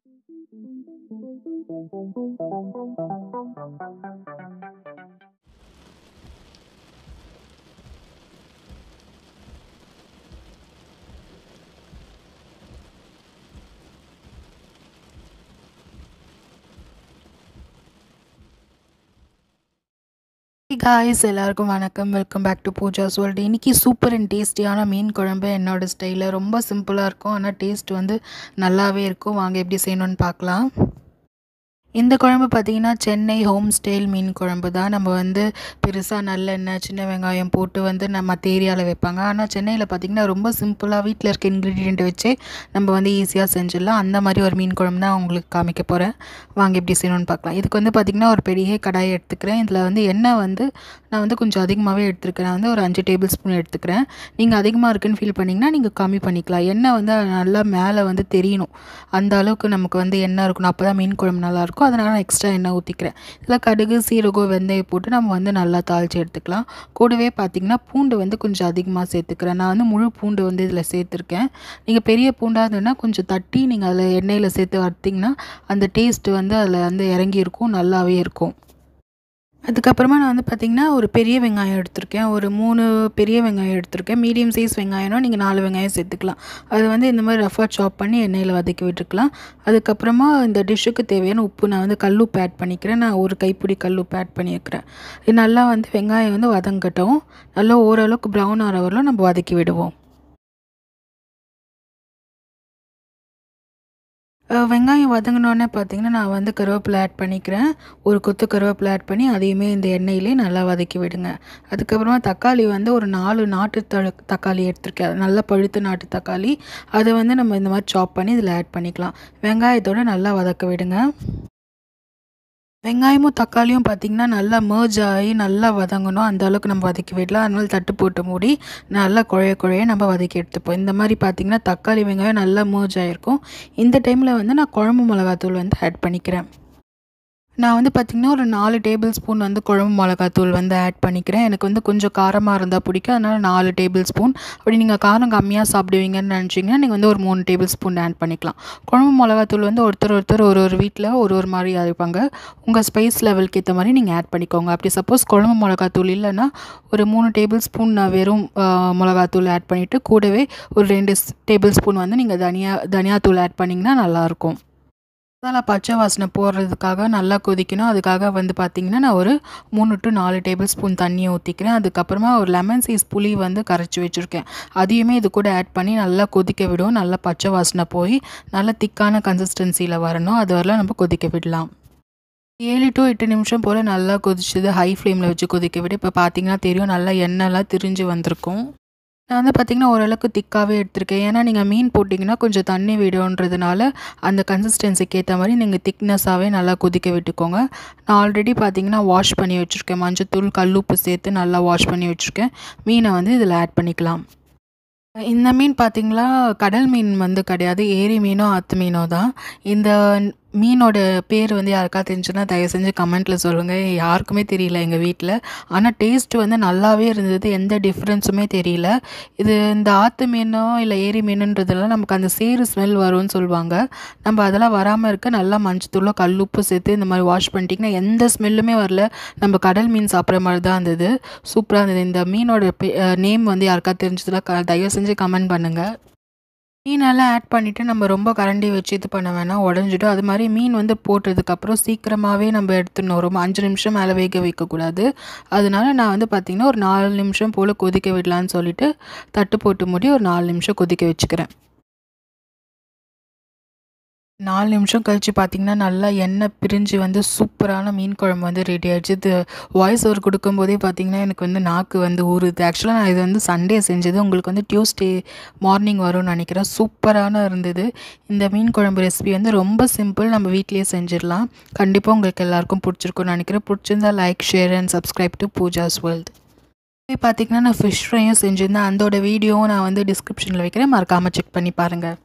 Hey guys, எல்லாருக்கும் வணக்கம். Welcome back to Pooja's world. இன்னைக்கு சூப்பர் அண்ட் டேஸ்டியான மீன் குழம்பு என்னோட ஸ்டைலில் ரொம்ப சிம்பிளாக இருக்கும். ஆனால் டேஸ்ட் வந்து நல்லாவே இருக்கும். வாங்க எப்படி செய்யணும்னு பார்க்கலாம். இந்த குழம்பு பார்த்திங்கன்னா சென்னை ஹோம் ஸ்டைல் மீன் குழம்பு தான். நம்ம வந்து பெருசாக நல்லெண்ணெய் சின்ன வெங்காயம் போட்டு வந்து நம்ம ஏரியாவில் வைப்பாங்க. ஆனால் சென்னையில் பார்த்திங்கன்னா ரொம்ப சிம்பிளாக வீட்டில் இருக்க இன்க்ரீடியண்ட் வச்சு நம்ம வந்து ஈஸியாக செஞ்சிடலாம். அந்த மாதிரி ஒரு மீன் குழம்பு தான் உங்களுக்கு காமிக்க போகிறேன். வாங்க எப்படி செய்யணும்னு பார்க்கலாம். இதுக்கு வந்து பார்த்திங்கன்னா ஒரு பெரிய கடாயை எடுத்துக்கிறேன். இதில் வந்து எண்ணெய் வந்து நான் வந்து கொஞ்சம் அதிகமாகவே எடுத்துருக்கேன். நான் வந்து ஒரு 5 டேபிள் ஸ்பூன் எடுத்துக்கிறேன். நீங்கள் அதிகமாக இருக்குன்னு ஃபீல் பண்ணிங்கன்னா நீங்கள் கம்மி பண்ணிக்கலாம். எண்ணெய் வந்து நல்லா மேலே வந்து தெரியணும். அந்த அளவுக்கு நமக்கு வந்து எண்ணெய் இருக்கணும். அப்போ தான் மீன் குழம்பு நல்லாயிருக்கும். அதனால் நான் எக்ஸ்ட்ரா எண்ணெய் ஊற்றிக்கிறேன். இதில் கடுகு சீரகம் வெந்தயம் போட்டு நம்ம வந்து நல்லா தாளித்து எடுத்துக்கலாம். கூடவே பார்த்திங்கன்னா பூண்டு வந்து கொஞ்சம் அதிகமாக சேர்த்துக்கிறேன். நான் வந்து முழு பூண்டு வந்து இதில் சேர்த்துருக்கேன். நீங்கள் பெரிய பூண்டாக இருந்ததுன்னா கொஞ்சம் தட்டி நீங்கள் அதில் எண்ணெயில் சேர்த்து வறுத்திங்கன்னா அந்த டேஸ்ட்டு வந்து அதில் வந்து இறங்கியிருக்கும், நல்லாவே இருக்கும். அதுக்கப்புறமா நான் வந்து பார்த்திங்கன்னா ஒரு பெரிய வெங்காயம் எடுத்திருக்கேன். ஒரு 3 பெரிய வெங்காயம் எடுத்திருக்கேன். மீடியம் சைஸ் வெங்காயம்னா நீங்கள் 4 வெங்காயம் சேர்த்துக்கலாம். அது வந்து இந்த மாதிரி ரஃபாக சாப் பண்ணி எண்ணெயில் வதக்கி விட்டுருக்கலாம். அதுக்கப்புறமா இந்த டிஷ்ஷுக்கு தேவையான உப்பு நான் வந்து கல்லுப்பு ஆட் பண்ணிக்கிறேன். நான் ஒரு கைப்பிடி கல்லுப்பு ஆட் பண்ணியிருக்கிறேன். இது நல்லா வந்து வெங்காயம் வந்து வதங்கட்டும். நல்லா ஓரளவுக்கு ப்ரௌன் ஆகிற வரலும் நம்ம வதக்கி விடுவோம். வெங்காயம் வதங்கினோடனே பார்த்திங்கன்னா நான் வந்து கருவேப்பிலை ஆட் பண்ணிக்கிறேன். ஒரு கொத்து கருவேப்பிலை ஆட் பண்ணி அதையுமே இந்த எண்ணெயிலே நல்லா வதக்கி விடுங்க. அதுக்கப்புறமா தக்காளி வந்து ஒரு 4 நாட்டு தக்காளி எடுத்திருக்கேன். நல்லா பழுத்த நாட்டு தக்காளி. அதை வந்து நம்ம இந்த மாதிரி சாப் பண்ணி இதில் ஆட் பண்ணிக்கலாம். வெங்காயத்தோடு நல்லா வதக்க விடுங்க. வெங்காயமும் தக்காளியும் பார்த்திங்கன்னா நல்லா மர்ஜ் ஆகி நல்லா வதங்கணும். அந்த அளவுக்கு நம்ம வதக்கி விடலாம். அதனால தட்டு போட்டு மூடி நல்லா குழைய நம்ம வதக்கி எடுத்துப்போம். இந்த மாதிரி பார்த்திங்கன்னா தக்காளி வெங்காயம் நல்லா மர்ஜ் ஆகிருக்கும். இந்த டைமில் வந்து நான் குழம்பு மிளகாத்தூள் வந்து ஆட் பண்ணிக்கிறேன். நான் வந்து பார்த்திங்கன்னா ஒரு 4 டேபிள் ஸ்பூன் வந்து குழம்பு மிளகாத்தூள் வந்து ஆட் பண்ணிக்கிறேன். எனக்கு வந்து கொஞ்சம் காரமாக இருந்தால் பிடிக்கும். அதனால் 4 டேபிள் ஸ்பூன். அப்படி நீங்கள் காரம் கம்மியாக சாப்பிடுவீங்கன்னு நினச்சிங்கன்னா நீங்கள் வந்து ஒரு 3 டேபிள் ஸ்பூன் ஆட் பண்ணிக்கலாம். குழம்பு மிளகாத்தூள் வந்து ஒருத்தர் ஒரு வீட்டில் ஒரு மாதிரி அரைப்பாங்க. உங்கள் ஸ்பைஸ் லெவலுக்கு ஏற்ற மாதிரி நீங்கள் ஆட் பண்ணிக்கோங்க. அப்படி சப்போஸ் குழம்பு மிளகாத்தூள் இல்லைன்னா ஒரு 3 டேபிள் ஸ்பூன் வெறும் மிளகாத்தூள் ஆட் பண்ணிவிட்டு கூடவே ஒரு 2 டேபிள் ஸ்பூன் வந்து நீங்கள் தனியாத்தூள் ஆட் பண்ணிங்கன்னா நல்லாயிருக்கும். மசாலா பச்சை வாசனை போடுறதுக்காக நல்லா கொதிக்கணும். அதுக்காக வந்து பார்த்திங்கன்னா நான் ஒரு 3 to 4 டேபிள் ஸ்பூன் தண்ணியை ஊற்றிக்கிறேன். அதுக்கப்புறமா ஒரு லெமன் சைஸ் புளி வந்து கரைச்சி வச்சுருக்கேன். அதையுமே இது கூட ஆட் பண்ணி நல்லா கொதிக்க விடுவோம். நல்லா பச்சை வாசனை போய் நல்லா திக்கான கன்சிஸ்டன்சியில் வரணும். அது வரலாம் நம்ம கொதிக்க விடலாம். 7 to 8 நிமிஷம் போல் நல்லா கொதிச்சுது. ஹை ஃப்ளேமில் வச்சு கொதிக்க விட இப்போ பார்த்திங்கன்னா தெரியும் நல்லா எண்ணெய்லாம் திரிஞ்சு வந்திருக்கும். நான் வந்து பார்த்திங்கன்னா ஓரளவுக்கு திக்காகவே எடுத்திருக்கேன். ஏன்னா நீங்கள் மீன் போட்டிங்கன்னா கொஞ்சம் தண்ணி விடுன்றதுனால அந்த கன்சிஸ்டன்சிக்கு ஏற்ற மாதிரி நீங்கள் திக்னஸாகவே நல்லா கொதிக்க விட்டுக்கோங்க. நான் ஆல்ரெடி பார்த்திங்கன்னா வாஷ் பண்ணி வச்சுருக்கேன். மஞ்சத்தூள் கல்லுப்பு சேர்த்து நல்லா வாஷ் பண்ணி வச்சுருக்கேன். மீனை வந்து இதில் ஆட் பண்ணிக்கலாம். இந்த மீன் பார்த்திங்களா கடல் மீன் வந்து கிடையாது. ஏரி மீனோ ஆற்று மீனோ தான். இந்த மீனோட பேர் வந்து யாருக்கா தெரிஞ்சுன்னா தயவு செஞ்சு கமெண்ட்டில் சொல்லுங்கள். யாருக்குமே தெரியல எங்கள் வீட்டில். ஆனால் டேஸ்ட்டு வந்து நல்லாவே இருந்தது. எந்த டிஃப்ரென்ஸுமே தெரியல. இது இந்த ஆற்று மீனோ இல்லை ஏரி மீனுன்றதெல்லாம் நமக்கு அந்த சேறு ஸ்மெல் வரும்னு சொல்லுவாங்க. நம்ம அதெல்லாம் வராமல் இருக்க நல்லா மஞ்சத்தூளோ கல்லுப்பு சேர்த்து இந்த மாதிரி வாஷ் பண்ணிட்டிங்கன்னா எந்த ஸ்மெல்லுமே வரல. நம்ம கடல் மீன் சாப்பிட்ற மாதிரி தான் இருந்தது. சூப்பராக இருந்தது. இந்த மீனோட நேம் வந்து யாருக்கா தெரிஞ்சதுல தயவு செஞ்சு கமெண்ட் பண்ணுங்கள். மீனெல்லாம் ஆட் பண்ணிவிட்டு நம்ம ரொம்ப கரண்டி வச்சு இது பண்ண வேணாம், உடஞ்சிடும். அது மாதிரி மீன் வந்து போட்டதுக்கப்புறம் சீக்கிரமாகவே நம்ம எடுத்துடணும். ரொம்ப 5 நிமிஷம் மேலே வேக வைக்கக்கூடாது. அதனால நான் வந்து பார்த்திங்கன்னா ஒரு 4 நிமிஷம் போல் கொதிக்க விடலான்னு சொல்லிவிட்டு தட்டு போட்டு மூடி ஒரு 4 நிமிஷம் கொதிக்க வச்சுக்கிறேன். 4 நிமிஷம் கழித்து பார்த்திங்கன்னா நல்லா எண்ணெய் பிரிஞ்சு வந்து சூப்பரான மீன் குழம்பு வந்து ரெடி ஆகிடுச்சு. இது வாய்ஸ் ஓவர் கொடுக்கும்போதே பார்த்திங்கன்னா எனக்கு வந்து நாக்கு வந்து ஊறுது. ஆக்சுவலாக நான் இது வந்து சண்டே செஞ்சது. உங்களுக்கு வந்து டியூஸ்டே மார்னிங் வரும்னு நினைக்கிறேன். சூப்பரான இருந்தது. இந்த மீன் குழம்பு ரெசிபி வந்து ரொம்ப சிம்பிள். நம்ம வீட்லேயே செஞ்சிடலாம். கண்டிப்பாக உங்களுக்கு எல்லாருக்கும் பிடிச்சிருக்கும்னு நினைக்கிறேன். பிடிச்சிருந்தா like share and subscribe to Pooja's world. பார்த்திங்கன்னா நான் ஃபிஷ் ஃப்ரையும் செஞ்சுருந்தேன். அதோட வீடியோவும் நான் வந்து டிஸ்கிரிப்ஷனில் வைக்கிறேன். மறக்காமல் செக் பண்ணி பாருங்கள்.